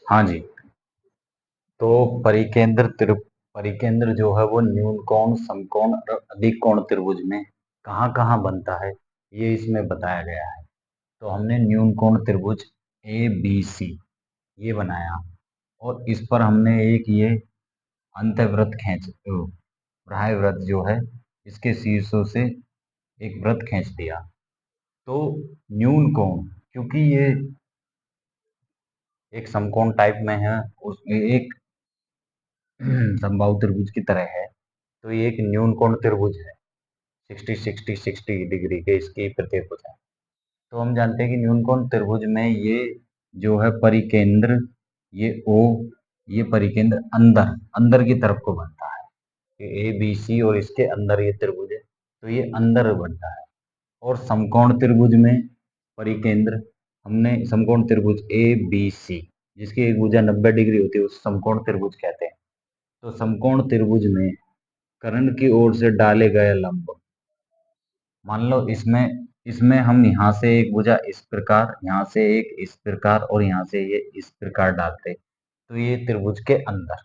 हाँ जी। तो परिकेंद्र जो है वो न्यून कोण, समकोण और अधिक कोण त्रिभुज में कहाँ कहाँ बनता है, ये इसमें बताया गया है। तो हमने न्यून कोण त्रिभुज ए बी सी ये बनाया, और इस पर हमने एक ये अंतःवृत्त ग्राह्य वृत्त जो है इसके शीर्षों से एक वृत्त खींच दिया। तो न्यून कोण, क्योंकि ये एक समकोण टाइप में है, उसमें एक समबाहु त्रिभुज की तरह है, तो ये एक न्यून कोण त्रिभुज है। 60 डिग्री के इसकी प्रतिभुज है। तो हम जानते हैं कि न्यून कोण त्रिभुज में ये जो है परिकेंद्र, ये ओ, ये परिकेंद्र अंदर अंदर की तरफ को बनता है। ए बी सी और इसके अंदर ये त्रिभुज है, तो ये अंदर बनता है। और समकोण त्रिभुज में परिकेंद्र, हमने समकोण त्रिभुज ए बी सी जिसकी एक भुजा 90 डिग्री होती है उस समकोण त्रिभुज कहते हैं। तो समकोण त्रिभुज में कर्ण की ओर से डाले गए लंब, मान लो इसमें इसमें हम यहाँ से एक भुजा इस प्रकार, यहाँ से एक इस प्रकार और यहाँ से ये इस प्रकार डालते, तो ये त्रिभुज के अंदर,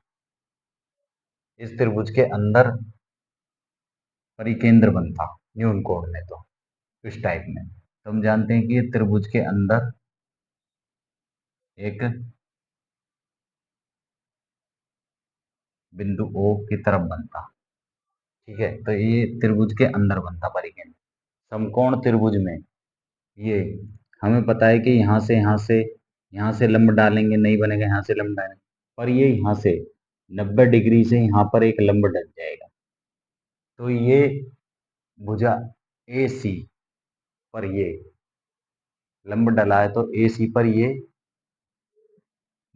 इस त्रिभुज के अंदर परिकेंद्र बनता न्यून कोण में। तो इस टाइप में तो हम जानते हैं कि ये त्रिभुज के अंदर एक बिंदु O की तरफ बनता। ठीक है, तो ये त्रिभुज के अंदर बनता परिकेंद्र। समकोण त्रिभुज में ये हमें पता है कि यहाँ से लंब डालेंगे नहीं बनेगा, यहाँ से लंब डालेंगे, पर ये यहाँ से 90 डिग्री से यहाँ पर एक लंब डल जाएगा। तो ये भुजा ए सी पर ये लंब डला है, तो ए सी पर ये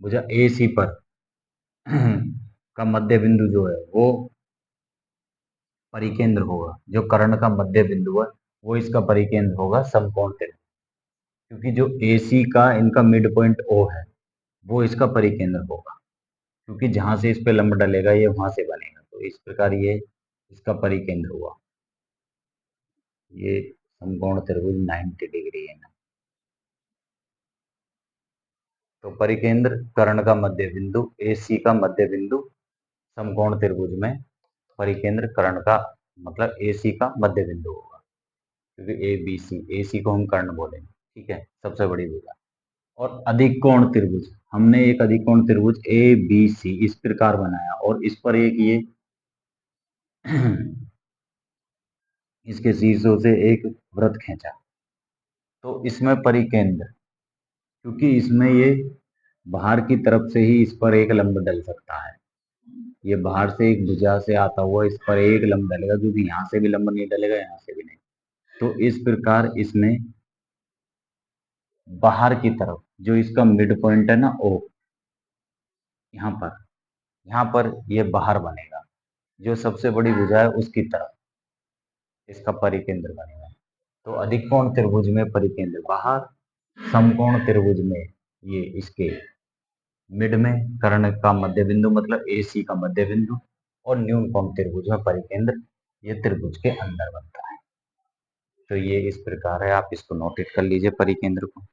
भुजा ए सी पर का मध्य बिंदु जो है वो परिकेंद्र होगा। जो कर्ण का मध्य बिंदु है वो इसका परिकेंद्र होगा समकोण त्रिभुज, क्योंकि जो ए सी का इनका मिड पॉइंट ओ है वो इसका परिकेंद्र होगा, क्योंकि जहां से इस पे लंब डलेगा ये वहां से बनेगा, तो इस प्रकार ये इसका परिकेंद्र हुआ। ये समकोण त्रिभुज 90 डिग्री है ना। तो परिकेंद्र कर्ण का मध्य बिंदु, ए सी का मध्य बिंदु समकोण त्रिभुज में, परिकेंद्र कर्ण का मतलब ए सी का मध्य बिंदु होगा, क्योंकि ए सी को हम कर्ण बोलेंगे। ठीक है, सबसे बड़ी भुजा। और अधिक कोण त्रिभुज, हमने एक अधिक कोण त्रिभुज ए बी सी इस प्रकार बनाया, और इस पर एक ये इसके शीर्षों से एक वृत्त खींचा। तो इसमें परिकेंद्र, क्योंकि इसमें ये बाहर की तरफ से ही इस पर एक लंब डल सकता है। ये बाहर से एक भुजा से आता हुआ इस पर एक लंब डलेगा, क्योंकि यहाँ से भी लंब नहीं डलेगा, यहाँ से भी नहीं। तो इस प्रकार इसमें बाहर की तरफ जो इसका मिड पॉइंट है ना ओ, यहाँ पर ये बाहर बनेगा। जो सबसे बड़ी भुजा है उसकी तरफ इसका परिकेंद्र बनेगा। तो अधिक कोण त्रिभुज में परिकेंद्र बाहर, समकोण त्रिभुज में ये इसके मिड में कर्ण का मध्य बिंदु मतलब ए सी का मध्य बिंदु, और न्यून कोण त्रिभुज में परिकेंद्र ये त्रिभुज के अंदर बनता है। तो ये इस प्रकार है, आप इसको नोटेट कर लीजिए परिकेंद्र को।